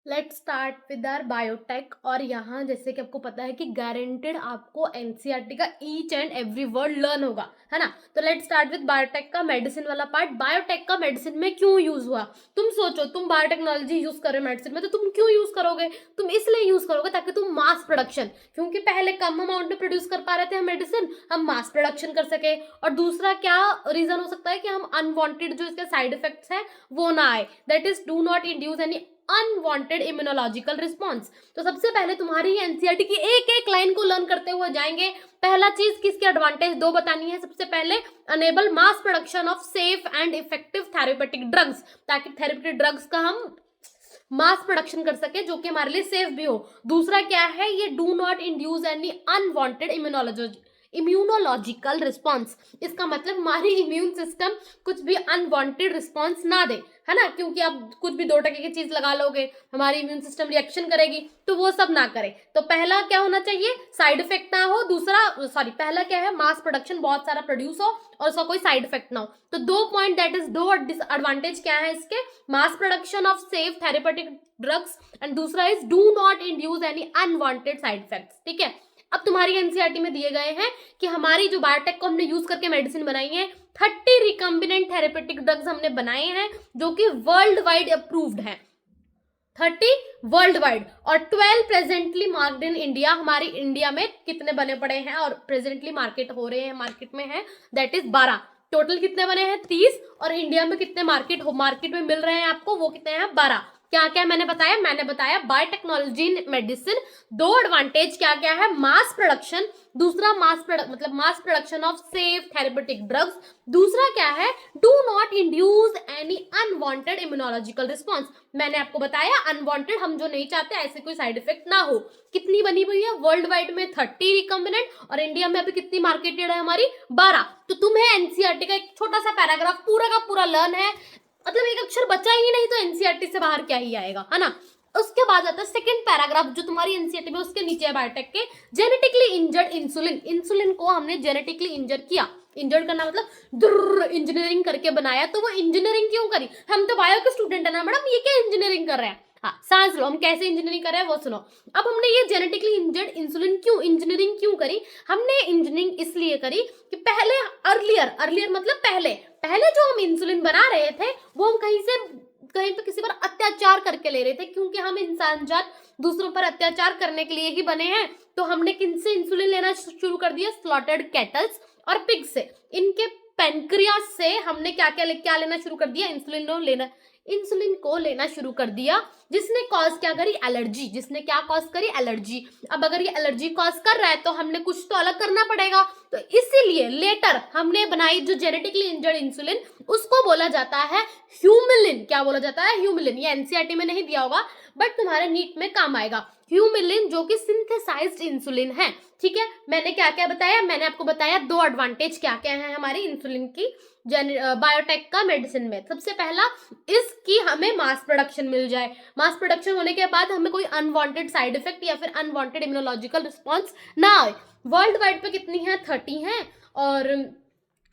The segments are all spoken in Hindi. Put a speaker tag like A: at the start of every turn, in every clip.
A: Let's start with our biotech. और यहाँ जैसे कि आपको पता है कि गारंटेड आपको एनसीईआरटी का each and every word learn होगा, है ना। तो लेट्स स्टार्ट विद बायोटेक का मेडिसिन वाला पार्ट। बायोटेक का मेडिसिन में क्यों यूज हुआ? तुम सोचो, तुम बायोटेक्नोलॉजी यूज कर रहे हो मेडिसिन में, तो तुम क्यों यूज करोगे? तुम इसलिए यूज करोगे ताकि तुम मास प्रोडक्शन, क्योंकि पहले कम अमाउंट में प्रोड्यूस कर पा रहे थे हम मेडिसिन, हम मास प्रोडक्शन कर सके। और दूसरा क्या रीजन हो सकता है कि हम अनवांटेड जो इसके साइड इफेक्ट्स है वो ना आए, that is do not induce any unwanted immunological response. तो सबसे पहले तुम्हारी एनसीईआरटी की एक एक लाइन को लर्न करते हुए जाएंगे। पहला चीज किसकी एडवांटेज दो बतानी है। सबसे पहले enable mass production of safe and effective therapeutic drugs, ताकि थेरेपेटिक ड्रग्स का हम मास प्रोडक्शन कर सके जो कि हमारे लिए सेफ भी हो। दूसरा क्या है, ये do not induce any unwanted immunological response. इसका मतलब हमारी इम्यून सिस्टम कुछ भी अनवांटेड रिस्पॉन्स ना दे, है ना, क्योंकि आप कुछ भी 2 टके की चीज लगा लोगे हमारी इम्यून सिस्टम रिएक्शन करेगी, तो वो सब ना करे। तो पहला क्या होना चाहिए, साइड इफेक्ट ना हो। दूसरा पहला क्या है, मास प्रोडक्शन बहुत सारा प्रोड्यूस हो और उसका कोई साइड इफेक्ट ना हो। तो 2 पॉइंट, दैट इज 2 डिसएडवांटेज क्या है इसके, mass production of safe therapeutic drugs and दूसरा is do not induce any unwanted side effects. ठीक है, अब तुम्हारी एनसीईआरटी में दिए गए हैं कि हमारी जो बायोटेक को हमने यूज करके मेडिसिन बनाई है, 30 रिकम्बिनेंट थेरेपेटिक ड्रग्स हमने बनाए हैं जो कि वर्ल्ड वाइड अप्रूव्ड है। 30 वर्ल्ड वाइड और 12 प्रेजेंटली मार्केट इन इंडिया। हमारी इंडिया में कितने बने पड़े हैं और प्रेजेंटली मार्केट हो रहे हैं, मार्केट में है, दैट इज 12। टोटल कितने बने हैं 30, और इंडिया में कितने मार्केट में मिल रहे हैं आपको, वो कितने हैं 12। क्या क्या मैंने बताया बायोटेक्नोलॉजी इन मेडिसिन, 2 एडवांटेज क्या क्या है, मास प्रोडक्शन, दूसरा मास production of safe therapeutic drugs, दूसरा क्या है, do not induce any unwanted immunological response. मैंने आपको बताया अनवांटेड हम जो नहीं चाहते ऐसे कोई साइड इफेक्ट ना हो। कितनी बनी हुई है वर्ल्ड वाइड में 30 रिकम्बिनेंट, और इंडिया में अभी कितनी मार्केटेड है हमारी 12। तो तुम्हें एनसीईआरटी का एक छोटा सा पैराग्राफ पूरा का पूरा लर्न है, मतलब एक अक्षर बचा ही नहीं तो एनसीईआरटी से बाहर क्या ही आएगा, है ना। उसके बाद आता है सेकंड पैराग्राफ जो तुम्हारी एनसीईआरटी में, उसके नीचे है बायोटेक के जेनेटिकली इंजर्ड इंसुलिन। इंसुलिन को हमने जेनेटिकली इंजर किया, इंजर्ड करना मतलब इंजीनियरिंग करके बनाया। तो वो इंजीनियरिंग क्यों करी, हम तो बायो के स्टूडेंट है ना मैडम, ये क्या इंजीनियरिंग कर रहे हैं। हाँ सांस लो, हम कैसे इंजीनियरिंग कर रहे हैं वो सुनो। अब हमने ये जेनेटिकली इंजर्ड इंसुलिन क्यों इंजीनियरिंग क्यों करी, हमने इंजीनियरिंग इसलिए करी कि पहले अर्लियर मतलब पहले जो हम इंसुलिन बना रहे थे वो हम कहीं पे किसी पर अत्याचार करके ले रहे थे, क्योंकि हम इंसान जात दूसरों पर अत्याचार करने के लिए ही बने हैं। तो हमने किनसे इंसुलिन लेना शुरू कर दिया, स्लॉटर्ड कैटल्स और पिग से। इनके पेनक्रियास से हमने क्या लेना शुरू कर दिया, इंसुलिन को लेना शुरू कर दिया, जिसने कॉज क्या करी, एलर्जी। जिसने क्या कॉज करी, एलर्जी। अब अगर ये एलर्जी कॉज कर रहा है तो हमने कुछ तो अलग करना पड़ेगा। तो इसीलिए लेटर हमने बनाई जो जेनेटिकली इंजर्ड इंसुलिन, उसको बोला जाता है ह्यूमिलिन। क्या बोला जाता है, ह्यूमिलिन। ये एनसीईआरटी में नहीं दिया होगा बट तुम्हारे नीट में काम आएगा। ह्यूमिलिन जो कि सिंथेसाइज्ड इंसुलिन है। ठीक है, मैंने क्या क्या बताया, मैंने आपको बताया 2 एडवांटेज क्या क्या है हमारी इंसुलिन की बायोटेक का मेडिसिन में। सबसे पहला इसकी हमें मास प्रोडक्शन मिल जाए, मास प्रोडक्शन होने के बाद हमें कोई अनवांटेड साइड इफेक्ट या फिर अनवांटेड इम्यूनोलॉजिकल रिस्पॉन्स ना आए। वर्ल्ड वाइड पे कितनी है, 30 है और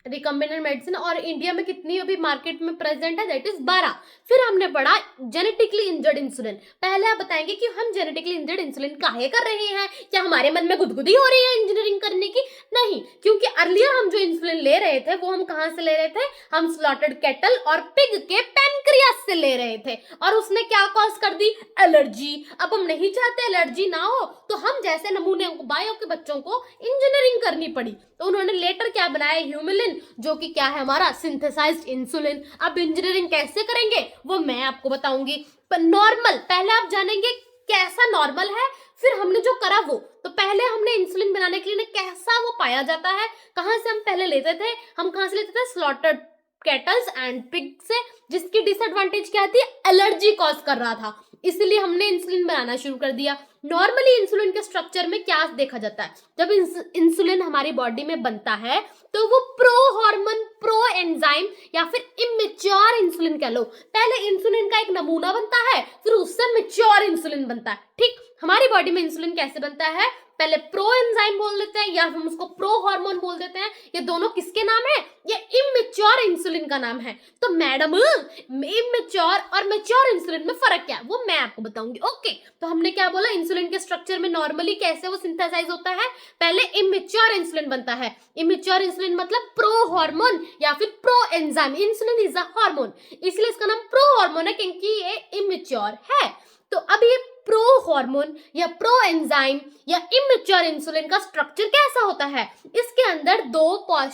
A: रिकम्बिनेंट मेडिसिन, और इंडिया में कितनी अभी मार्केट में प्रेजेंट है, दैट इज 12। फिर हमने पढ़ा जेनेटिकली इंजर्ड इंसुलिन। पहले आप बताएंगे कि हम जेनेटिकली इंजर्ड इंसुलिन काहे कर रहे हैं, क्या हमारे मन में गुदगुदी हो रही है इंजीनियरिंग करने की, नहीं, क्योंकि अर्लियर हम जो इंसुलिन ले रहे थे वो हम कहां से ले रहे थे, हम स्लॉटेड कैटल और पिग के पेनक्रियास से ले रहे थे, और उसने क्या कॉज कर दी, एलर्जी। अब हम नहीं चाहते एलर्जी ना हो, तो हम जैसे नमूने बायो के बच्चों को इंजीनियरिंग करनी पड़ी। तो उन्होंने लेटर क्या बनाया, ह्यूमिलिन, जो कि क्या है हमारा सिंथेसाइज्ड इंसुलिन। अब इंजीनियरिंग कैसे करेंगे वो मैं आपको बताऊंगी। पर नॉर्मल पहले आप जानेंगे कैसा नॉर्मल है, फिर हमने जो करा वो, तो पहले हमने इंसुलिन बनाने के लिए कैसा वो पाया जाता है, कहां से हम पहले लेते थे, हम कहां से लेते थे, स्लॉटर्ड कैटल्स एंड पिग से, जिसकी डिसएडवांटेज क्या थी, एलर्जी कॉज कर रहा था, इसलिए हमने इंसुलिन बनाना शुरू कर दिया। नॉर्मली इंसुलिन के स्ट्रक्चर में क्या देखा जाता है, जब इंसुलिन हमारी बॉडी में बनता है तो वो प्रो हार्मोन, प्रो एंजाइम या फिर इमेच्योर इंसुलिन कह लो। पहले इंसुलिन का एक नमूना बनता है, फिर उससे मैच्योर इंसुलिन बनता है। ठीक, हमारी बॉडी में इंसुलिन कैसे बनता है, पहले प्रो एंजाइम बोल देते हैं या हम उसको प्रो हार्मोन बोल देते हैं। ये दोनों किसके नाम है? ये इमेच्योर इंसुलिन का नाम है। तो मैडम इमेच्योर और मैच्योर इंसुलिन में फर्क क्या है वो मैं आपको बताऊंगी। ओके, तो हमने क्या बोला, इंसुलिन के स्ट्रक्चर में नॉर्मली कैसे वो सिंथेसाइज होता है, पहले इमेच्योर इंसुलिन बनता है। इमेच्योर इंसुलिन मतलब प्रो हार्मोन या फिर pro enzyme. Insulin is a hormone, इसलिए इसका नाम प्रो हार्मोन है क्योंकि ये इमेच्योर है। तो अब ये प्रो हार्मोन या प्रो एंजाइम या इमेच्योर इंसुलिन का स्ट्रक्चर कैसा होता है? इसके अंदर दो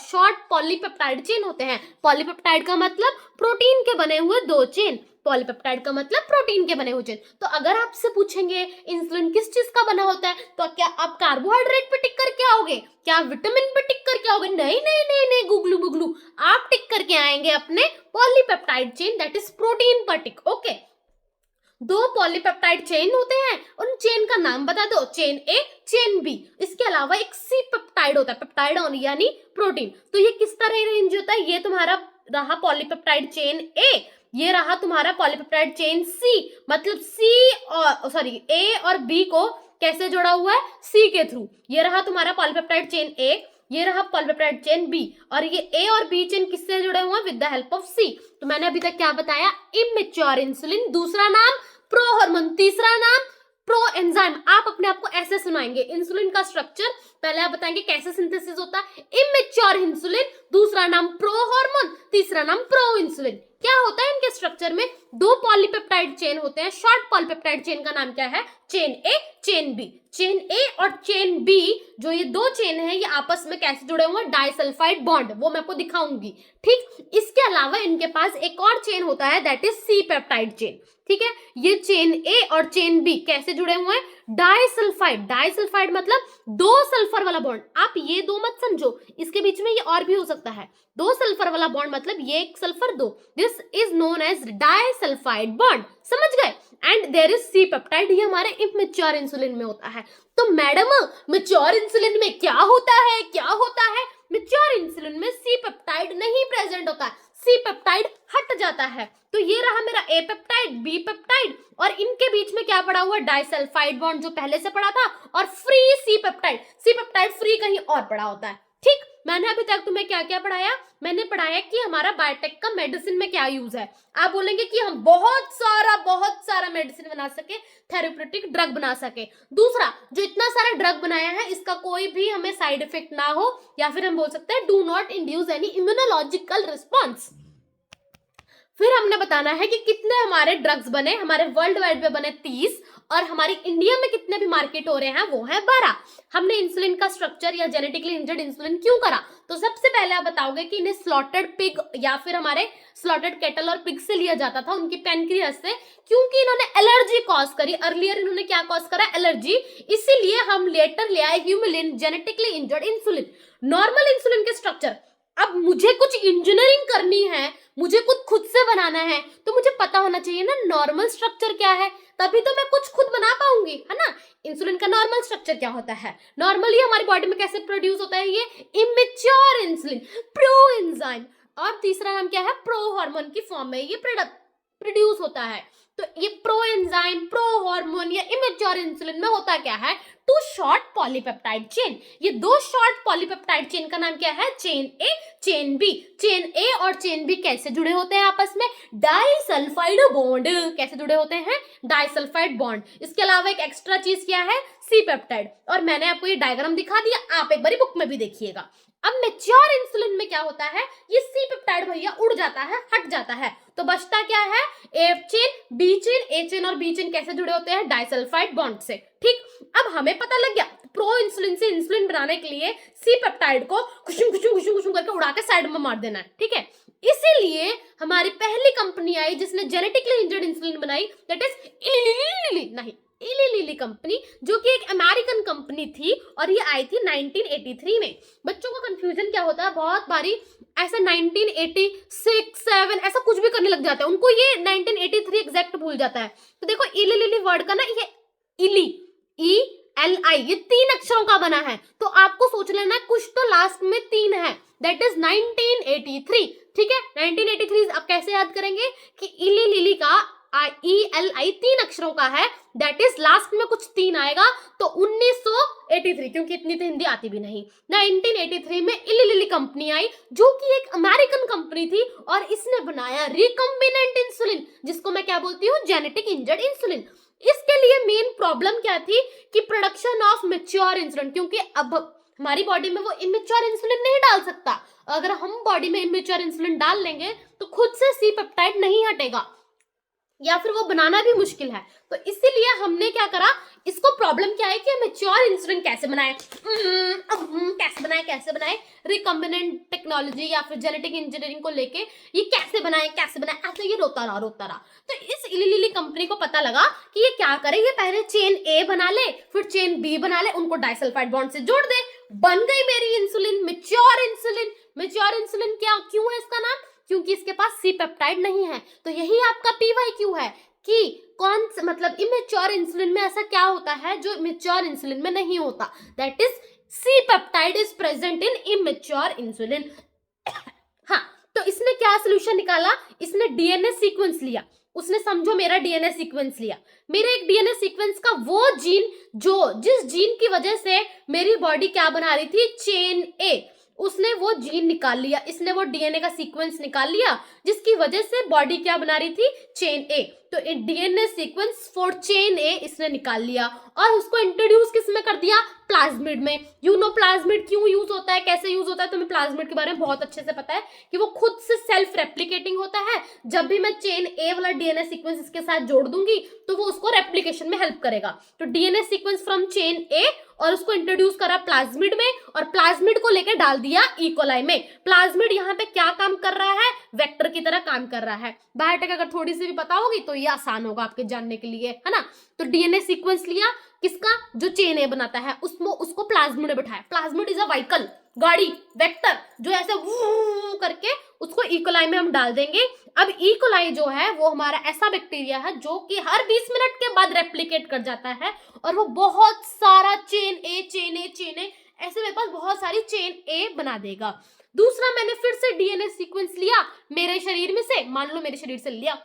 A: शॉर्ट पॉलीपेप्टाइड चेन होते हैं। पॉलीपेप्टाइड का मतलब प्रोटीन के बने हुए दो चेन, पॉलीपेप्टाइड का मतलब प्रोटीन के बने हुए चेन। तो अगर आपसे पूछेंगे इंसुलिन किस चीज का बना होता है, तो क्या आप कार्बोहाइड्रेट पे टिक करके आओगे? क्या आप विटामिन पे टिक करके आओगे? नहीं नहीं नहीं नहीं गुगलू बुगलू, आप टिक करके आएंगे अपने polypeptide chain that is protein पर टिक। ओके, दो पॉलीपेप्टाइड चेन होते हैं, उन चेन का नाम बता दो, चेन ए चेन बी। इसके अलावा एक सी पेप्टाइड होता है, पेप्टाइड यानी प्रोटीन। तो ये किस तरह अरेंज होता है? ये तुम्हारा रहा पॉलीपेप्टाइड चेन ए, ये रहा तुम्हारा पॉलीपेप्टाइड चेन सी। मतलब सी और सॉरी ए और बी को कैसे जोड़ा हुआ है? सी के थ्रू। ये रहा तुम्हारा पॉलीपेप्टाइड चेन ए, ये रहा पॉलीपेप्टाइड चेन बी, और ये ए और बी चेन किससे जुड़े हुए हैं? विद द हेल्प ऑफ सी। तो मैंने अभी तक क्या बताया? इमेच्योर इंसुलिन, दूसरा नाम प्रो हार्मोन, तीसरा नाम प्रो एंजाइम। आप अपने आप को ऐसे सुनाएंगे, इंसुलिन का स्ट्रक्चर पहले आप बताएंगे कैसे सिंथेसिस होता है। इमेच्योर इंसुलिन, दूसरा नाम प्रो हार्मोन, तीसरा नाम प्रो इंसुलिन। क्या होता है इनके स्ट्रक्चर में? दो पॉलीपेप्टाइड चेन होते हैं, शॉर्ट पॉलीपेप्टाइड चेन का नाम क्या है? Chain A chain B. Chain A और चेन बी जो ये दो चेन है, ये आपस में कैसे जुड़े हुए हैं? डाइसल्फाइड बॉन्ड, वो मैं आपको दिखाऊंगी। ठीक, इसके अलावा इनके पास एक और चेन होता है that is C peptide chain. ठीक है, ये चेन ए और चेन बी कैसे जुड़े हुए हैं? डाइसल्फाइड। डाइसल्फाइड मतलब दो सल्फर वाला बॉन्ड। आप ये दो मत समझो, इसके बीच में ये और भी हो सकता है। दो सल्फर वाला बॉन्ड मतलब ये एक सल्फर दो, this is known as disulphide bond. समझ गए? And there is C peptide, ये हमारे इमेच्योर इंसुलिन में होता है। तो मैडम मैच्योर इंसुलिन में क्या होता है? क्या होता है? मैच्योर इंसुलिन में सी पेप्टाइड नहीं प्रेजेंट होता है, सी पेप्टाइड हट जाता है। तो ये रहा मेरा ए पेप्टाइड, बी पेप्टाइड, और इनके बीच में क्या पड़ा हुआ? डाइसल्फाइड बॉन्ड जो पहले से पड़ा था, और free C peptide. C peptide free कहीं और पड़ा होता है। ठीक, मैंने अभी तक तुम्हें क्या क्या पढ़ाया? मैंने पढ़ाया कि हमारा बायोटेक का मेडिसिन में क्या यूज है। आप बोलेंगे कि हम बहुत सारा मेडिसिन बना सके, थेरेप्यूटिक ड्रग बना सके। दूसरा, जो इतना सारा ड्रग बनाया है इसका कोई भी हमें साइड इफेक्ट ना हो, या फिर हम बोल सकते हैं do not induce any immunological response. फिर हमने बताना है कि कितने हमारे ड्रग्स बने, हमारे वर्ल्ड वाइड में बने 30, और हमारी इंडिया में कितने भी मार्केट हो रहे हैं वो है 12। हमने इंसुलिन का स्ट्रक्चर या जेनेटिकली इंजर्ड इंसुलिन क्यों करा? तो सबसे पहले आप बताओगे कि इन्हें स्लॉटेड पिग या फिर हमारे स्लॉटेड कैटल और पिग से लिया जाता था, उनकी पैनक्रियास से, क्योंकि इन्होंने एलर्जी कॉज करी। अर्लियर इन्होंने क्या कॉज करा? एलर्जी। इसीलिए हम लेटर ले आए Humulin, genetically engineered insulin. Normal insulin के स्ट्रक्चर, अब मुझे कुछ इंजीनियरिंग करनी है, मुझे कुछ खुद से बनाना है, तो मुझे पता होना चाहिए ना नॉर्मल स्ट्रक्चर क्या है, तभी तो मैं कुछ खुद बना पाऊंगी, है ना। इंसुलिन का नॉर्मल स्ट्रक्चर क्या होता है? नॉर्मली हमारी बॉडी में कैसे प्रोड्यूस होता है? ये इमेच्योर इंसुलिन, प्रो एंजाइम, और तीसरा नाम क्या है? प्रो हार्मोन की फॉर्म में ये प्रोड्यूस होता है। तो ये प्रो एंजाइम, प्रो हार्मोन या इमेच्योर इंसुलिन में होता क्या है? Two short polypeptide chain. ये दो शॉर्ट पॉलीपेप्टाइड चेन का नाम क्या है? Chain A chain B. Chain A और चेन बी कैसे जुड़े होते हैं आपस में? Disulphide bond. कैसे जुड़े होते हैं? Disulphide bond. इसके अलावा एक एक्स्ट्रा चीज क्या है? C peptide. और मैंने आपको ये डायग्राम दिखा दिया, आप एक बारी बुक में भी देखिएगा। अब मैच्योर इंसुलिन में क्या होता है? ये सी पेप्टाइड भैया उड़ जाता है, हट जाता है, तो बचता क्या है? ए chain, B chain. A chain और बी चेन कैसे जुड़े होते हैं? डाइसल्फाइड बॉन्ड से। ठीक, अब हमें पता लग गया प्रो इंसुलिन से इंसुलिन बनाने के लिए सी पेप्टाइड को खुशुम खुशुम खुशुम खुशुम करके उड़ा के साइड में मार देना है। ठीक है, इसीलिए हमारी पहली कंपनी आई जिसने जेनेटिकली इंजर्ड इंसुलिन बनाई, दैट इज इली लिली कंपनी, जो कि एक अमेरिकन कंपनी थी, और ये आई थी 1983 में। बच्चों को कंफ्यूजन क्या होता है, बहुत बारी ऐसा 1986, 7 ऐसा कुछ भी करने लग जाता है, उनको ये 1983 एग्जैक्ट भूल जाता है। तो देखो इली लिली वर्ड का ना, ये इली, ELI, ये 3 अक्षरों का बना है, तो आपको सोच लेना है कुछ तो लास्ट में 3 है, दैट इज 1983। ठीक है, 1983 आप कैसे याद करेंगे कि इली लिली का ELI 3 अक्षरों का है, दैट इज लास्ट में कुछ 3 आएगा तो 1983, क्योंकि इतनी तो हिंदी आती भी नहीं, 1983 में इली लिली कंपनी आई जो कि एक अमेरिकन कंपनी थी और इसने बनाया रिकम्बिनेंट इंसुलिन, जिसको मैं क्या बोलती हूँ, जेनेटिक इंजर्ड इंसुलिन। इसके लिए मेन प्रॉब्लम क्या थी कि प्रोडक्शन ऑफ मैच्योर इंसुलिन, क्योंकि अब हमारी बॉडी में वो इमेच्योर इंसुलिन नहीं डाल सकता। अगर हम बॉडी में इमेच्योर इंसुलिन डाल लेंगे तो खुद से सी पेप्टाइड नहीं हटेगा या फिर वो बनाना भी मुश्किल है। तो इसीलिए हमने क्या करा, इसको प्रॉब्लम क्या है कि मैच्योर इंसुलिन कैसे बनाए, कैसे बनाए रिकम्बिनेंट टेक्नोलॉजी या फिर जेनेटिक इंजीनियरिंग को लेके ये कैसे बनाए ऐसे ये रोता रहा। तो इस इली लिली कंपनी को पता लगा कि ये क्या करे, ये पहले चेन ए बना ले फिर चेन बी बना ले, उनको डाइसल्फाइड बॉन्ड से जोड़ दे, बन गई मेरी insulin, mature insulin. Mature insulin क्या क्यों है इसका नाम, क्योंकि इसके पास सी पेप्टाइड नहीं है। तो यही आपका PYQ है कि कौन मतलब इमेच्योर इंसुलिन में ऐसा क्या होता है जो मैच्योर इंसुलिन में नहीं होता, that is C peptide is present in immature insulin. हाँ, तो इसने क्या सोल्यूशन निकाला, इसने डीएनए सीक्वेंस लिया, उसने समझो मेरा डीएनए सीक्वेंस लिया, मेरे एक डीएनए सीक्वेंस का वो जीन जिस जीन की वजह से मेरी बॉडी क्या बना रही थी, चेन ए, उसने वो जीन निकाल लिया, इसने वो डीएनए का सीक्वेंस निकाल लिया जिसकी वजह से बॉडी क्या बना रही थी, चेन ए। तो डीएनए सीक्वेंस फॉर चेन ए इसने निकाल लिया और उसको इंट्रोड्यूस किस में कर दिया, प्लाज्मिड में। प्लाज्मिड क्यों यूज होता है, कैसे यूज होता है, तुम्हें प्लाज्मिड के बारे में बहुत अच्छे से पता है कि वो खुद से सेल्फ रेप्लिकेटिंग होता है। जब भी मैं चेन ए वाला डीएनए सीक्वेंस इसके साथ जोड़ दूंगी तो वो उसको रेप्लिकेशन में हेल्प करेगा। तो DNA sequence from chain A और उसको इंट्रोड्यूस करा प्लाज्मिड में और प्लाज्मिड को लेकर डाल दिया इकोलाई में। प्लाज्मिड यहाँ पे क्या काम कर रहा है, वेक्टर की तरह काम कर रहा है। बायोटेक अगर थोड़ी सी भी पता होगी तो ये आसान होगा आपके जानने के लिए, है ना। तो डीएनए सीक्वेंस लिया किसका, जो चेन ए बनाता है, उसको प्लाज्मिड में बिठाया। प्लाज्मिड इज अ व्हीकल, गाड़ी, वेक्टर, जो ऐसे वू करके उसको इकोलाई में हम डाल देंगे। अब इकोलाई जो है वो हमारा ऐसा बैक्टीरिया है जो कि हर 20 मिनट के बाद रेप्लिकेट कर जाता है और वो बहुत सारा चेन ए ऐसे मेरे पास बहुत सारी चेन ए बना देगा। दूसरा, मैंने फिर से डीएनए सीक्वेंस लिया मेरे शरीर में से, मान लो मेरे शरीर से लिया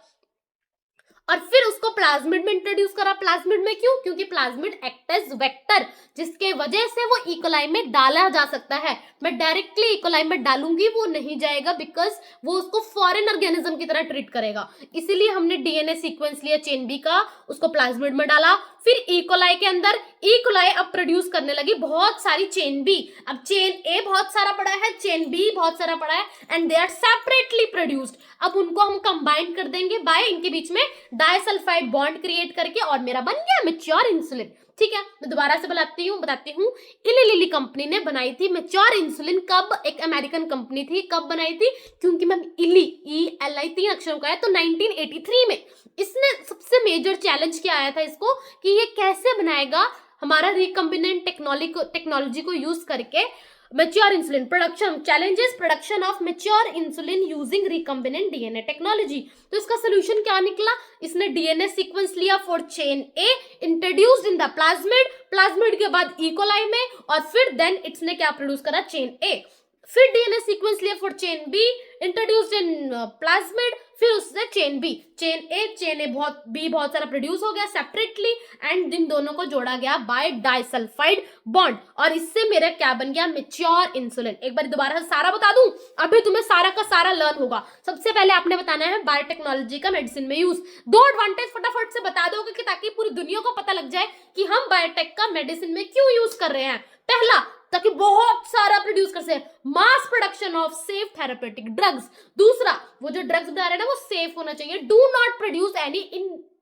A: और फिर उसको प्लाज्मिड में इंट्रोड्यूस करा। प्लाज्मिड में क्यों, क्योंकि प्लाज्मिड एक्ट एज वेक्टर, जिसके वजह से वो इकोलाई में डाला जा सकता है। मैं डायरेक्टली इकोलाई में डालूंगी वो नहीं जाएगा बिकॉज वो उसको फॉरेन ऑर्गेनिज्म की तरह ट्रीट करेगा। इसीलिए हमने डीएनए सीक्वेंस लिया चेन बी का, उसको प्लाज्मिड में डाला, फिर इकोलाई के अंदर इकोलाई अब प्रोड्यूस करने लगी बहुत सारी चेन बी। अब चेन ए बहुत सारा पड़ा है, चेन बी बहुत सारा पड़ा है and they are separately produced. अब उनको हम कंबाइन कर देंगे बाय इनके बीच में डाइसल्फाइड बॉन्ड क्रिएट करके और मेरा बन गया मैच्योर इंसुलिन। ठीक है, मैं दोबारा से बताती हूँ इली लिली कंपनी ने बनाई थी मैच्योर इंसुलिन। कब, एक अमेरिकन कंपनी थी, कब बनाई थी, क्योंकि मैम ELI 3 अक्षरों का है तो 1983 में। इसने सबसे मेजर चैलेंज क्या आया था इसको कि ये कैसे बनाएगा हमारा रिकम्बिनेंट टेक्नोलॉजी को यूज करके mature insulin production. Challenges production of mature insulin using recombinant DNA technology. तो इसका सोल्यूशन क्या निकला, इसने डीएनए सीक्वेंस लिया for chain A, introduced in the plasmid के बाद इकोलाई में और फिर देन इसने क्या प्रोड्यूस करा, चेन ए। फिर डीएनए सीक्वेंस लिया for chain B, introduced in plasmid, फिर उससे चेन ए बहुत सारा प्रोड्यूस हो गया सेपरेटली एंड इन दोनों को जोड़ा गया बाय डाइसल्फाइड बॉन्ड और इससे मेरा क्या बन गया, मैच्योर इंसुलिन। एक बार दोबारा सारा बता दूं, अभी तुम्हें सारा का सारा लर्न होगा। सबसे पहले आपने बताना है बायोटेक्नोलॉजी का मेडिसिन में यूज। 2 एडवांटेज फटाफट से बता दोगे कि ताकि पूरी दुनिया को पता लग जाए कि हम बायोटेक का मेडिसिन में क्यों यूज कर रहे हैं। पहला, ताकि बहुत सारा प्रोड्यूस कर सके, मास production of safe therapeutic drugs. दूसरा, वो जो ड्रग्स बना रहे हैं ना वो सेफ होना चाहिए, do not produce any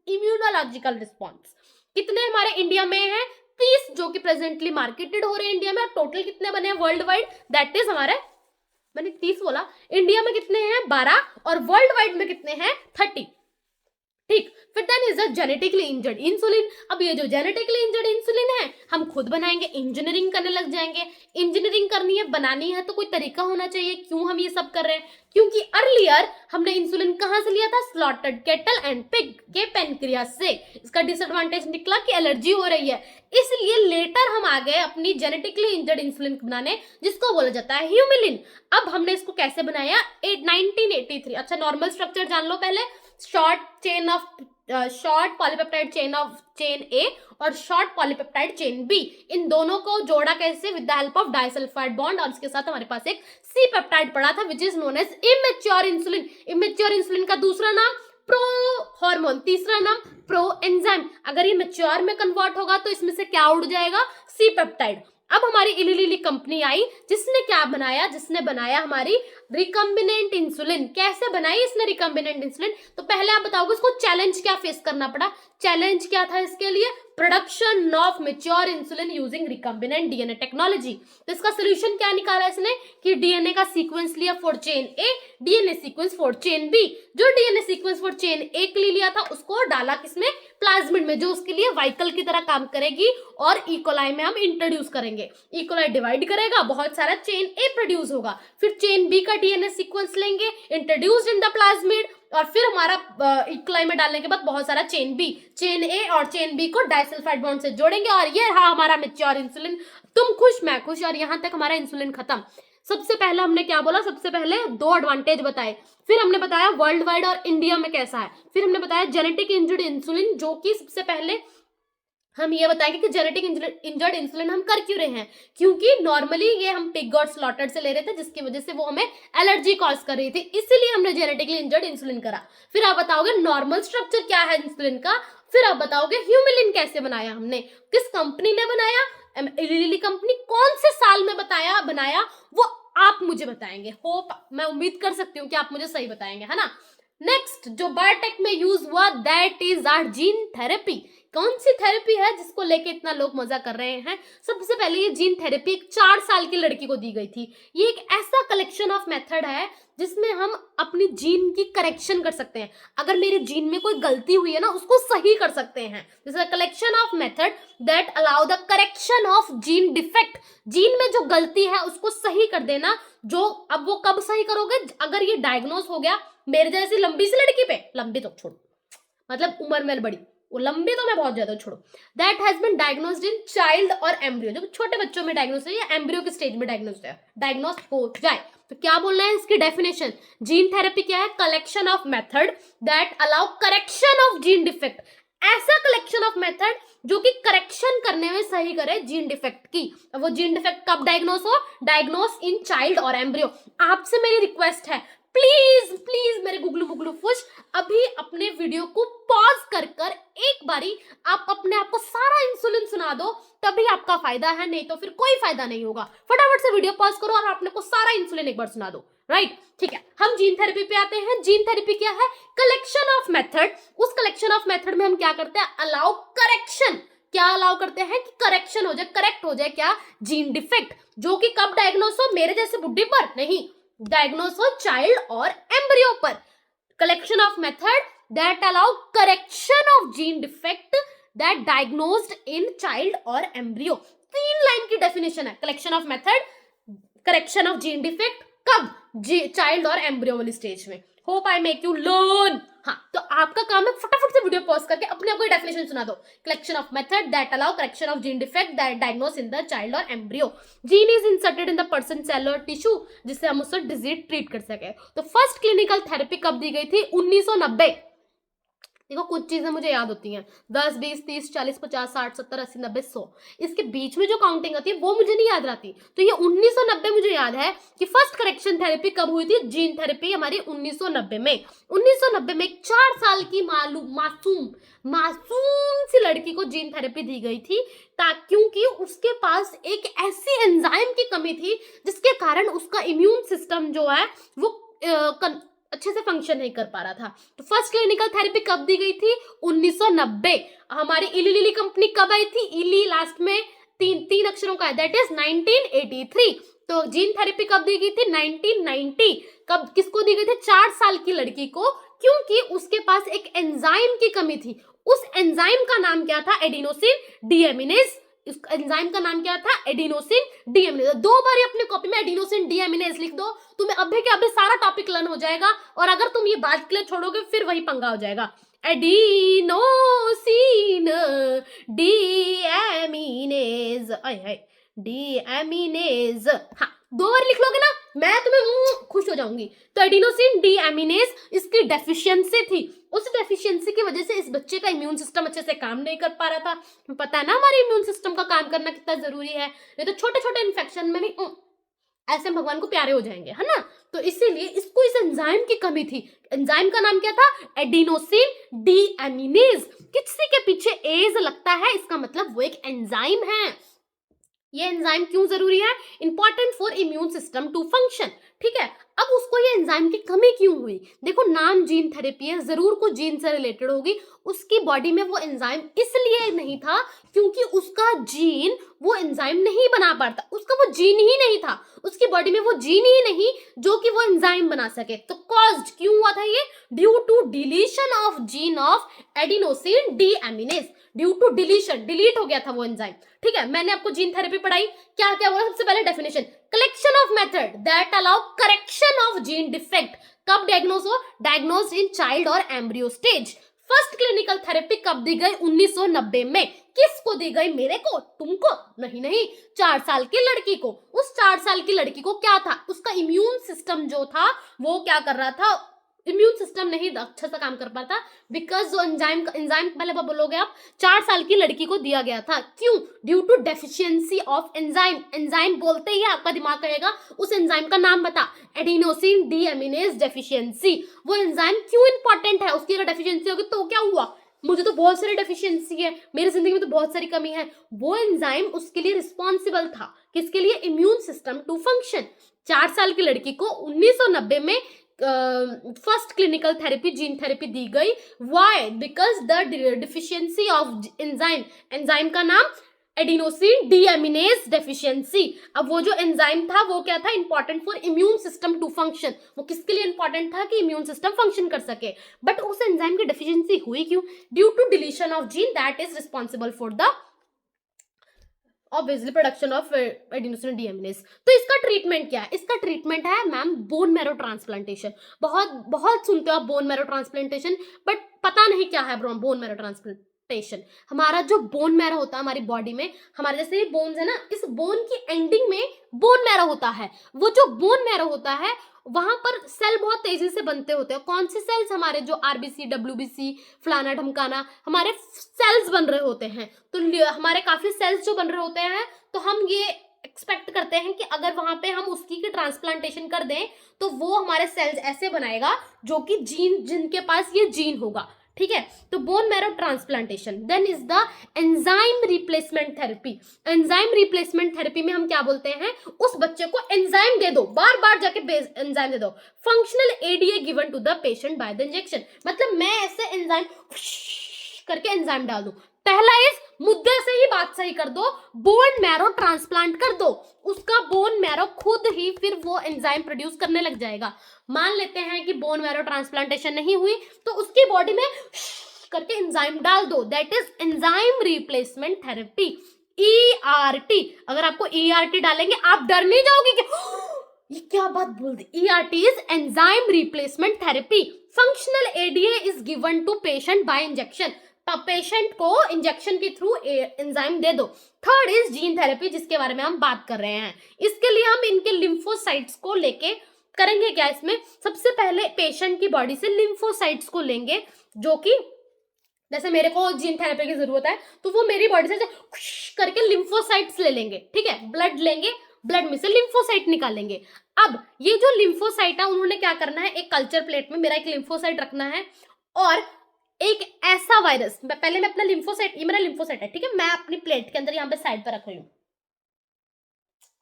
A: immunological response. कितने हमारे इंडिया में है, 30 जो कि प्रेजेंटली मार्केटेड हो रहे हैं इंडिया में। टोटल कितने बने हैं वर्ल्ड वाइड, दैट इज हमारे, मैंने 30 बोला, इंडिया में कितने हैं 12 और वर्ल्ड वाइड में कितने हैं 30। ठीक, फिर then is a genetically engineered insulin. अब ये जो जेनेटिकली इंजर्ड इंसुलिन है हम खुद बनाएंगे, इंजीनियरिंग करने लग जाएंगे। इंजीनियरिंग करनी है, बनानी है तो कोई तरीका होना चाहिए। क्यों हम ये सब कर रहे हैं, क्योंकि अर्लियर हमने इंसुलिन कहां से लिया था, स्लॉटर्ड कैटल एंड पिग के पेनक्रियास से। इसका डिसएडवांटेज निकला कि एलर्जी हो रही है, इसलिए लेटर हम आ गए अपनी जेनेटिकली इंजर्ड इंसुलिन बनाने जिसको बोला जाता है ह्यूमिलिन। अब हमने इसको कैसे बनाया, 1983। अच्छा, नॉर्मल स्ट्रक्चर जान लो पहले। Short chain of short polypeptide chain A और शॉर्ट पॉलीपेप्टाइड चेन बी, इन दोनों को जोड़ा कैसे, with the help of disulphide bond, और इसके साथ हमारे पास एक सी पेप्टाइड पड़ा था which is known as immature insulin. Immature insulin का दूसरा नाम प्रो हार्मोन, तीसरा नाम प्रो एंजाइम। अगर ये मेच्योर में कन्वर्ट होगा तो इसमें से क्या उड़ जाएगा, सी पेप्टाइड। अब हमारी इली लिली कंपनी आई जिसने क्या बनाया, जिसने बनाया हमारी रिकम्बिनेंट इंसुलिन। कैसे बनाई इसने रिकम्बिनेंट इंसुलिन, तो पहले आप बताओगे इसको चैलेंज क्या फेस करना पड़ा। चैलेंज क्या था इसके लिए, production of mature insulin using recombinant DNA technology. तो इसका सोल्यूशन क्या निकाला इसने कि डीएनए का सीक्वेंस लिया for chain A, DNA sequence for chain B. जो DNA sequence for chain A के लिए लिया था उसको डाला किसमें, प्लाज्मिड में, जो उसके लिए वाइकल की तरह काम करेगी, और इकोलाई में हम इंट्रोड्यूस करेंगे। इकोलाई डिवाइड करेगा, बहुत सारा चेन ए प्रोड्यूस होगा, फिर चेन बी का डीएनए सीक्वेंस लेंगे इंट्रोड्यूस्ड इन द प्लाज्मिड, और फिर हमारा इकोलाई में डालने के बाद बहुत सारा चेन बी, चेन ए और चेन बी को डाइसल्फाइड बॉन्ड से जोड़ेंगे, और ये रहा हमारा मेच्योर इंसुलिन। तुम खुश मैं खुश, और यहां तक हमारा इंसुलिन खत्म। सबसे पहले हमने क्या बोला, सबसे पहले 2 एडवांटेज बताए, फिर हमने बताया वर्ल्ड वाइड और इंडिया में कैसा है, फिर हमने बताया जेनेटिक इंजर्ड इंसुलिन, जो कि सबसे पहले हम ये बताएंगे कि जेनेटिक इंजर्ड इंसुलिन हम कर क्यों रहे हैं, क्योंकि नॉर्मली ये हम पिग और स्लॉटर्ड से ले रहे थे, जिसकी वजह से वो हमें एलर्जी कॉज कर रही थी, इसीलिए हमने जेनेटिकली इंजर्ड इंसुलिन करा। फिर आप बताओगे नॉर्मल स्ट्रक्चर क्या है इंसुलिन का, फिर आप बताओगे ह्यूमिलिन कैसे बनाया हमने, किस कंपनी ने बनाया, लिली कंपनी, कौन से साल में बनाया वो आप मुझे बताएंगे। होप मैं उम्मीद कर सकती हूँ कि आप मुझे सही बताएंगे, है ना। नेक्स्ट जो बायोटेक में यूज हुआ that is our gene therapy. कौन सी थेरेपी है जिसको लेके इतना लोग मजा कर रहे हैं, सबसे पहले ये जीन थेरेपी एक 4 साल की लड़की को दी गई थी। ये एक ऐसा कलेक्शन ऑफ मेथड है जिसमें हम अपनी जीन की करेक्शन कर सकते हैं। अगर मेरे जीन में कोई गलती हुई है ना, उसको सही कर सकते हैं। This is a collection of method that allow the correction of gene defect. Gene में जो गलती है उसको सही कर देना। जो अब वो कब सही करोगे, अगर ये डायग्नोस हो गया मेरे जैसी लंबी सी लड़की पे, लंबी तो छोड़ो, मतलब उम्र में बड़ी, वो लंबी तो मैं बहुत ज्यादा, छोड़ो, that has been diagnosed in child और एम्ब्रियो। जब छोटे बच्चों में डायग्नोस है या एम्ब्रियो के स्टेज में डायग्नोस हो जाए तो क्या बोलना है इसकी डेफिनेशन। जीन थेरेपी क्या है, collection of method that allow correction of gene defect. ऐसा कलेक्शन ऑफ मेथड जो कि करेक्शन करने में सही करे जीन डिफेक्ट की। वो जीन डिफेक्ट कब डायग्नोस हो, डायग्नोस इन चाइल्ड और एम्ब्रियो। आपसे मेरी रिक्वेस्ट है, प्लीज प्लीज मेरे गुगलू गुगलू फुश, अभी अपने वीडियो को पॉज कर एक बारी आप अपने आप को सारा इंसुलिन सुना दो, तभी आपका फायदा है, नहीं तो फिर कोई फायदा नहीं होगा। फटाफट से वीडियो पॉज करो और अपने को सारा इंसुलिन एक बार सुना दो, राइट। ठीक है, हम जीन थेरेपी पे आते हैं। जीन थेरेपी क्या है, कलेक्शन ऑफ मेथड। उस कलेक्शन ऑफ मेथड में हम क्या करते हैं, अलाउ करेक्शन। क्या अलाउ करते हैं कि करेक्शन हो जाए, करेक्ट हो जाए क्या, जीन डिफेक्ट, जो कि कब डायग्नोस हो, मेरे जैसे बुढ़ी पर नहीं, डायग्नोस हो चाइल्ड और एम्ब्रियो पर। Collection of method that allow correction of gene defect that diagnosed in child और एम्ब्रियो। 3 लाइन की डेफिनेशन है, collection of method, correction of gene defect, कब, चाइल्ड और एम्ब्रियो वाली स्टेज में। Hope I make you learn. हाँ, तो आपका काम है फटाफट से वीडियो पॉज करके अपने आप को डेफिनेशन सुना दो। Collection of method that allow correction of gene defect that diagnose in the child और embryo. Gene is inserted in the person cellular tissue, जिससे हम उससे डिजीज ट्रीट कर सके। तो फर्स्ट क्लिनिकल थेरेपी कब दी गई थी, 1990। देखो कुछ चीजें मुझे याद होती हैं, 10, 20, 30, 40, 50, 60, 70, 80, 90, 100, इसके बीच में जो काउंटिंग आती है वो मुझे नहीं याद रहती। तो ये 1990 मुझे याद है कि फर्स्ट करेक्शन थेरेपी कब हुई थी, जीन थेरेपी हमारी 1990 में। 1990 में एक 4 साल की मासूम सी लड़की को जीन थेरेपी दी गई थी, क्योंकि उसके पास एक ऐसी एंजाइम की कमी थी जिसके कारण उसका इम्यून सिस्टम जो है वो अच्छे से फंक्शन नहीं कर पा रहा था। तो फर्स्ट क्लिनिकल थेरेपी कब दी गई थी, 1990। हमारी इली लिली कंपनी कब आई थी, इली लास्ट में तीन अक्षरों का है, दैट इज 1983। तो जीन थेरेपी कब दी गई थी, 1990। कब, किसको दी गई थी, 4 साल की लड़की को, क्योंकि उसके पास एक एंजाइम की कमी थी। उस एंजाइम का नाम क्या था, एडिनोसिन डीएमिनेज। इस एंजाइम का नाम क्या था, एडिनोसिन डीएमिनेज। 2 बार अपनी कॉपी में एडिनोसिन डीएमिनेज लिख दो, तुम्हें अभी के अभी सारा टॉपिक लर्न हो जाएगा। और अगर तुम ये बात के लिए छोड़ोगे फिर वही पंगा हो जाएगा। एडिनोसिन डीएमिनेज, डीएमिनेज, हाँ 2 बार लिख लोगे ना मैं तुम्हें खुश हो जाऊंगी। तो एडिनोसिन डीएमिनेज इसकी डेफिशिएंसी थी, उस डेफिशिएंसी की वजह से इस बच्चे का इम्यून सिस्टम अच्छे से काम नहीं कर पा रहा था। पता है ना हमारे इम्यून सिस्टम का काम करना कितना जरूरी है, नहीं तो छोटे छोटे इन्फेक्शन में भी ऐसे भगवान को प्यारे हो जाएंगे, है ना। तो इसीलिए इसको इस एंजाइम की कमी थी। एंजाइम का नाम क्या था? Adenosine deaminase. किसी के पीछे एज लगता है, इसका मतलब वो एक एंजाइम है। ये एंजाइम क्यों जरूरी है? Important for immune system to function, ठीक है। अब उसको ये एंजाइम की कमी क्यों हुई? देखो, नाम जीन थेरेपी है, जरूर कुछ जीन से रिलेटेड होगी। उसकी बॉडी में वो एंजाइम इसलिए नहीं था क्योंकि उसका जीन वो एंजाइम नहीं बना पाता, उसका वो जीन ही नहीं था, उसकी बॉडी में वो जीन ही नहीं जो कि वो एंजाइम बना सके। तो कॉज्ड क्यों हुआ था ये? Due to deletion of gene of adenosine deaminase. Due to deletion, delete हो गया था वो एंजाइम, ठीक है। मैंने आपको जीन थेरेपी पढ़ाई, क्या क्या बोला? सबसे पहले definition, collection of method that allow correction of gene defect. कब डायग्नोज हो? डायग्नोज इन चाइल्ड और embryo stage. First clinical therapy कब दी गई? 1990 में। किसको दी गई? मेरे को, तुमको? नहीं, 4 साल की लड़की को। उस 4 साल की लड़की को क्या था? उसका इम्यून सिस्टम जो था वो क्या कर रहा था? इम्यून सिस्टम नहीं अच्छा सा काम कर पाता, बिकॉज जो एंजाइम पहले बोलोगे आप, 4 साल की लड़की को दिया गया था। क्यों? Due to deficiency of enzyme. Enzyme बोलते ही आपका दिमाग कहेगा उस एंजाइम का नाम बता, एडिनोसिन डीएमिनेज डेफिशिएंसी। वो एंजाइम क्यों इंपॉर्टेंट है? उसकी अगर डेफिशिएंसी होगी तो क्या हुआ? मुझे तो बहुत सारी डेफिशिएंसी है, मेरी जिंदगी में तो बहुत सारी कमी है। वो एंजाइम उसके लिए रिस्पॉन्सिबल था, किसके लिए? Immune system to function. 4 साल की लड़की को 1990 में first clinical therapy, gene therapy दी गई। Why? Because the deficiency of enzyme, enzyme का नाम एडिनोसिन डीएमिनेज डेफिशिएंसी। अब वो जो एंजाइम था वो क्या था? Important for immune system to function. वो किसके लिए इंपॉर्टेंट था? कि इम्यून सिस्टम फंक्शन कर सके। बट उस एंजाइम की डेफिशिएंसी हुई क्यों? Due to deletion of gene that is responsible for the obviously production of adenosine deaminase. तो इसका ट्रीटमेंट क्या है? इसका ट्रीटमेंट है मैम बोन मैरो ट्रांसप्लांटेशन। बहुत सुनते हो आप बोन मैरो ट्रांसप्लांटेशन, बट पता नहीं क्या है बोन मैरो ट्रांसप्लांटेशन। हमारा जो बोन मैरो होता है हमारी बॉडी में, हमारे जैसे ये बोन्स है ना, इस बोन की एंडिंग में बोन मैरो होता है। वो जो बोन मैरो होता है वहां पर सेल बहुत तेजी से बनते होते हैं। कौन से सेल्स? हमारे जो आरबीसी, डब्ल्यूबीसी, फलाना ढमकाना, हमारे सेल्स बन रहे होते हैं। तो हमारे काफी सेल्स जो बन रहे होते हैं, तो हम ये एक्सपेक्ट करते हैं कि अगर वहां पे हम उसकी ट्रांसप्लांटेशन कर दें तो वो हमारे सेल्स ऐसे बनाएगा जो कि जीन, जिनके पास ये जीन होगा, ठीक है। तो bone marrow transplantation. Then is the enzyme replacement therapy. Enzyme replacement therapy में हम क्या बोलते हैं? उस बच्चे को एंजाइम दे दो, बार बार जाके एंजाइम दे दो। Functional ADA given to the patient by the injection. मतलब मैं ऐसे एंजाइम करके एंजाइम डाल दूं। पहला इज मुद्दे से ही बात सही कर दो, बोन मैरो ट्रांसप्लांट कर दो, उसका बोन मैरो खुद ही फिर वो एंजाइम प्रोड्यूस करने लग जाएगा। मान लेते हैं कि बोन मैरो ट्रांसप्लांटेशन नहीं हुई, तो उसकी बॉडी में करके एंजाइम डाल दो, that is enzyme replacement therapy, ERT। अगर आपको ERT डालेंगे आप डर नहीं जाओगे कि ये क्या बात बोल दी। ERT is enzyme replacement therapy. Functional ADA is given to patient by injection. Patient को इंजेक्शन के थ्रू एंजाइम दे दो। थर्ड इज जीन थेरेपी, जिसके बारे में हम बात कर रहे हैं। इसके लिए हम इनके लिम्फोसाइट्स को लेके करेंगे क्या? इसमें सबसे पहले पेशेंट की बॉडी से लिम्फोसाइट्स को लेंगे, जो कि जैसे मेरे को जीन थेरेपी की जरूरत है तो वो मेरी बॉडी से करके लिम्फोसाइट्स ले लेंगे, ठीक है। ब्लड लेंगे, ब्लड में से लिम्फोसाइट निकालेंगे। अब ये जो लिम्फोसाइट है उन्होंने क्या करना है? एक कल्चर प्लेट में मेरा एक लिम्फोसाइट रखना है और एक ऐसा वायरस, पहले मैं अपना लिम्फोसाइट, ये मेरा लिम्फोसाइट है, ठीक है, मैं अपनी प्लेट के अंदर यहाँ पे साइड पर रख रही हूँ।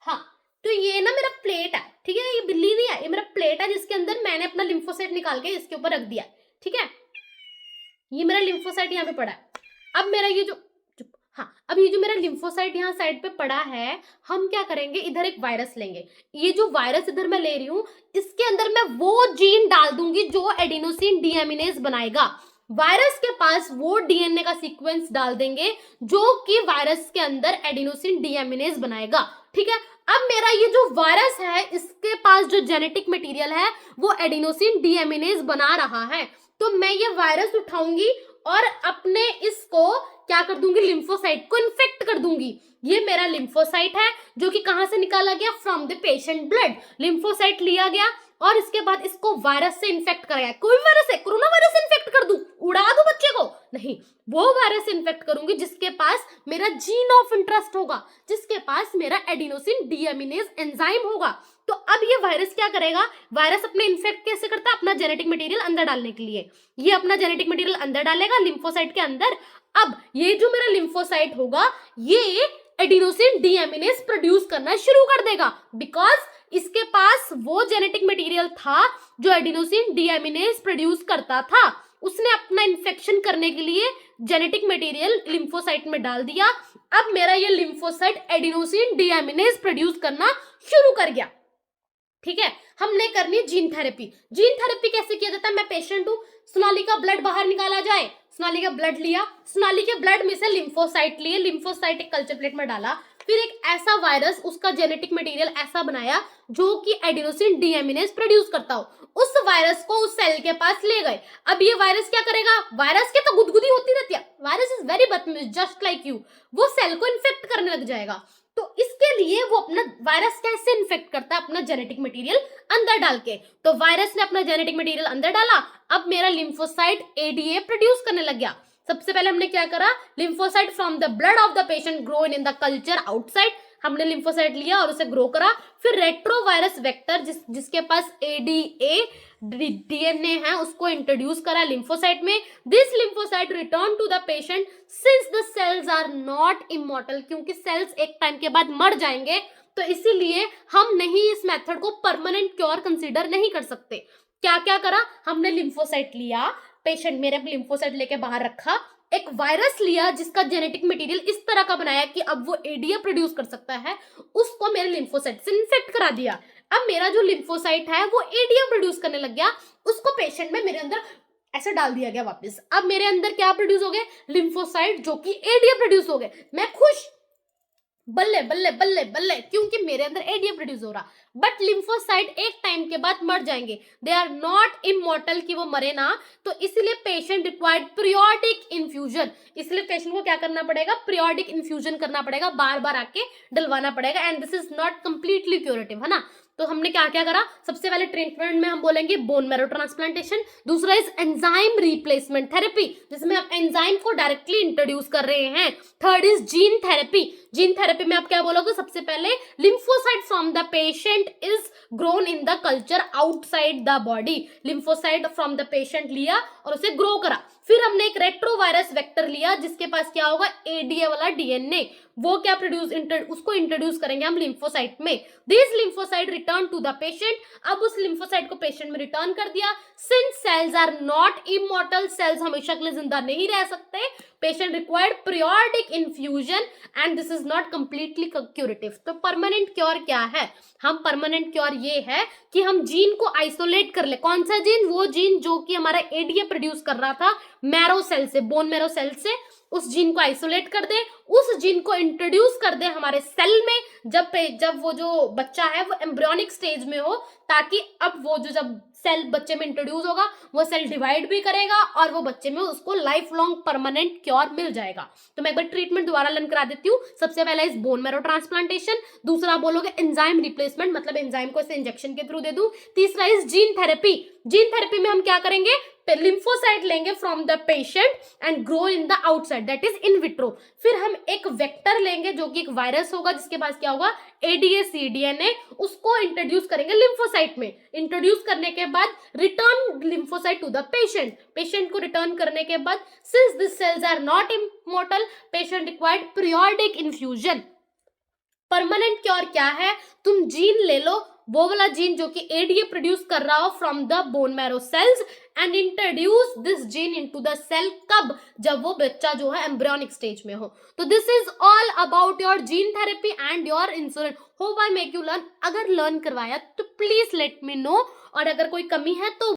A: हाँ, तो ये ना मेरा प्लेट है, ठीक है, ये बिल्ली नहीं है, ये मेरा प्लेट है जिसके अंदर मैंने अपना लिम्फोसाइट निकाल के इसके ऊपर रख दिया, ठीक है। ये मेरा लिम्फोसाइट यहाँ पे पड़ा है। अब मेरा ये जो अब ये जो मेरा लिम्फोसाइट यहाँ साइड पे पड़ा है, हम क्या करेंगे? इधर एक वायरस लेंगे। ये जो वायरस इधर मैं ले रही हूँ, इसके अंदर मैं वो जीन डाल दूंगी जो एडिनोसिन डीएमिनेज बनाएगा। वायरस के पास वो डीएनए का सीक्वेंस डाल देंगे जो कि वायरस के अंदर एडिनोसिन डीएमिनेज बनाएगा, ठीक है। अब मेरा ये जो वायरस है, इसके पास जो जेनेटिक मटेरियल है वो एडिनोसिन डीएमिनेज बना रहा है, तो मैं ये वायरस उठाऊंगी और अपने इसको क्या कर दूंगी, लिम्फोसाइट को इन्फेक्ट कर दूंगी। ये मेरा लिम्फोसाइट है जो कि कहां से निकाला गया, from the patient blood. Lymphocyte लिया गया और इसके बाद इसको वायरस से इन्फेक्ट कराया। कोई वायरस है, कोरोना वायरस से इन्फेक्ट कर दूं, उड़ा दूं बच्चे को, नहीं, वो वायरस से इन्फेक्ट करूंगी जिसके पास मेरा जीन ऑफ इंटरेस्ट होगा, जिसके पास मेरा एडिनोसिन डीएमिनेज एंजाइम होगा। तो अब ये वायरस क्या करेगा, वायरस अपने इन्फेक्ट कैसे करता है, अपना जेनेटिक मटेरियल अंदर डालने के लिए। ये अपना जेनेटिक मटेरियल अंदर डालेगा लिम्फोसाइट के अंदर। अब ये जो मेरा लिम्फोसाइट होगा ये एडिनोसिन डीएमिनेज प्रोड्यूस करना शुरू कर देगा, बिकॉज इसके पास वो जेनेटिक मटेरियल था जो एडिनोसिन डीएमिनेज प्रोड्यूस करता था। उसने अपना इन्फेक्शन करने के लिए जेनेटिक मटेरियल लिम्फोसाइट में डाल दिया। अब मेरा ये लिम्फोसाइट एडिनोसिन डीएमिनेज प्रोड्यूस करना शुरू कर गया। ठीक है, हमने करनी जीन थेरेपी। जीन थेरेपी कैसे किया जाता है, मैं पेशेंट हूं, सोनाली का ब्लड बाहर निकाला जाए, सोनाली का ब्लड लिया, सोनाली के ब्लड में से लिम्फोसाइट लिए, लिम्फोसाइट एक कल्चर प्लेट में डाला, फिर एक ऐसा वायरस, उसका जेनेटिक मटेरियल ऐसा बनाया जो कि एडिनोसिन डीएमिनेज प्रोड्यूस करता हो, उस वायरस को उस सेल के पास ले गए। अब ये वायरस क्या करेगा, वायरस की तो गुदगुदी होती रहती है, वायरस इज वेरी बदतमीज जस्ट लाइक यू, वो सेल को इन्फेक्ट करने लग जाएगा। तो इसके लिए वो अपना वायरस कैसे इन्फेक्ट करता है, अपना जेनेटिक मटेरियल अंदर डाल के। तो वायरस ने अपना जेनेटिक मटेरियल अंदर डाला, अब मेरा लिम्फोसाइट एडीए प्रोड्यूस करने लग गया। सबसे पहले हमने क्या करा, lymphocyte from the blood of the patient grown in the culture outside, हमने लिम्फोसाइट लिया और उसे ग्रो करा। फिर रेट्रोवायरस वेक्टर जिसके पास एडीए डीएनए है उसको इंट्रोड्यूस करा लिम्फोसाइट में। This lymphocyte return to the patient since the cells are not immortal, क्योंकि सेल्स एक टाइम के बाद मर जाएंगे, तो इसीलिए हम नहीं इस मेथड को परमानेंट क्योर कंसीडर नहीं कर सकते। क्या क्या करा, हमने लिम्फोसाइट लिया, पेशेंट मेरे लिम्फोसाइट लेके बाहर रखा, एक वायरस लिया जिसका जेनेटिक मटेरियल इस तरह का बनाया कि अब वो एडीए प्रोड्यूस कर सकता है, उसको मेरे लिम्फोसाइट से इन्फेक्ट करा दिया। अब मेरा जो लिम्फोसाइट है वो एडीए प्रोड्यूस करने लग गया, उसको पेशेंट में मेरे अंदर ऐसे डाल दिया गया वापस। अब मेरे अंदर क्या प्रोड्यूस हो गए, लिम्फोसाइट जो कि एडीए प्रोड्यूस हो गए। मैं खुश, बल्ले बल्ले बल्ले बल्ले, क्योंकि मेरे अंदर एडीए प्रोड्यूस हो रहा। बट लिम्फोसाइट एक टाइम के बाद मर जाएंगे, दे आर नॉट इमॉर्टल कि वो मरे ना, तो इसलिए पेशेंट रिक्वायर्ड पीरियोडिक इन्फ्यूजन। इसलिए पेशेंट को क्या करना पड़ेगा, पीरियोडिक इन्फ्यूजन करना पड़ेगा, बार बार आके डलवाना पड़ेगा, and this is not completely curative, है ना। तो हमने क्या क्या करा, सबसे पहले ट्रीटमेंट में हम बोलेंगे बोन मैरो ट्रांसप्लांटेशन, दूसरा इज एंजाइम रिप्लेसमेंट थेरेपी जिसमें आप एंजाइम को डायरेक्टली इंट्रोड्यूस कर रहे हैं, third is gene therapy. Gene therapy में आप क्या बोलोगे, सबसे पहले lymphocyte from the patient is grown in the culture outside the body, lymphocyte from the patient लिया और उसे ग्रो करा। फिर हमने एक रेट्रोवायरस वेक्टर लिया जिसके पास क्या होगा, एडीए वाला डीएनए, वो क्या उसको इंट्रोड्यूस करेंगे हम लिम्फोसाइट में। This lymphocyte return to the patient, अब उस लिम्फोसाइट को पेशेंट में रिटर्न कर दिया। Since cells are not immortal, cells हमेशा के लिए जिंदा नहीं रह सकते, patient required periodic infusion and this is not completely curative. तो परमानेंट क्योर क्या है, हम परमानेंट क्योर ये है कि हम जीन को आइसोलेट कर ले। कौन सा जीन, वो जीन जो कि हमारा एडीए प्रोड्यूस कर रहा था मैरो सेल से, बोन मैरो सेल से, उस जीन को आइसोलेट कर दे, उस जीन को इंट्रोड्यूस कर दे हमारे सेल में जब वो जो बच्चा है वो एम्ब्रियोनिक स्टेज में हो, ताकि अब वो जो जब सेल बच्चे में इंट्रोड्यूस होगा वो सेल डिवाइड भी करेगा और वो बच्चे में उसको लाइफ लॉन्ग परमानेंट क्योर मिल जाएगा। तो मैं एक बार ट्रीटमेंट दोबारा लर्न करा देती हूँ। सबसे पहला इस बोन मैरो ट्रांसप्लांटेशन, दूसरा बोलोगे एंजाइम रिप्लेसमेंट, मतलब एंजाइम को इसे इंजेक्शन के थ्रू दे दूं, तीसरा is gene therapy. Gene therapy में हम क्या करेंगे, लिम्फोसाइट लेंगे from the patient and grow in the outside, that is in vitro. फिर हम एक वेक्टर लेंगे जो कि एक वायरस होगा जिसके पास क्या होगा, एडीए सीडीएनए, उसको इंट्रोड्यूस करेंगे लिम्फोसाइट में। इंट्रोड्यूस करने के बाद return lymphocyte to the patient, patient को रिटर्न करने के बाद since this cells are not immortal, patient required periodic infusion. Permanent cure क्या है, तुम जीन ले लो, वो वाला जीन जो कि एडीए प्रोड्यूस कर रहा हो from the bone marrow cells and introduce this gene into the cell, कब, जब वो बच्चा जो है एम्ब्रियोनिक स्टेज में हो। तो this is all about your gene therapy and your insulin. Hope I make you learn. अगर लर्न करवाया तो प्लीज लेट मी नो, और अगर कोई कमी है तो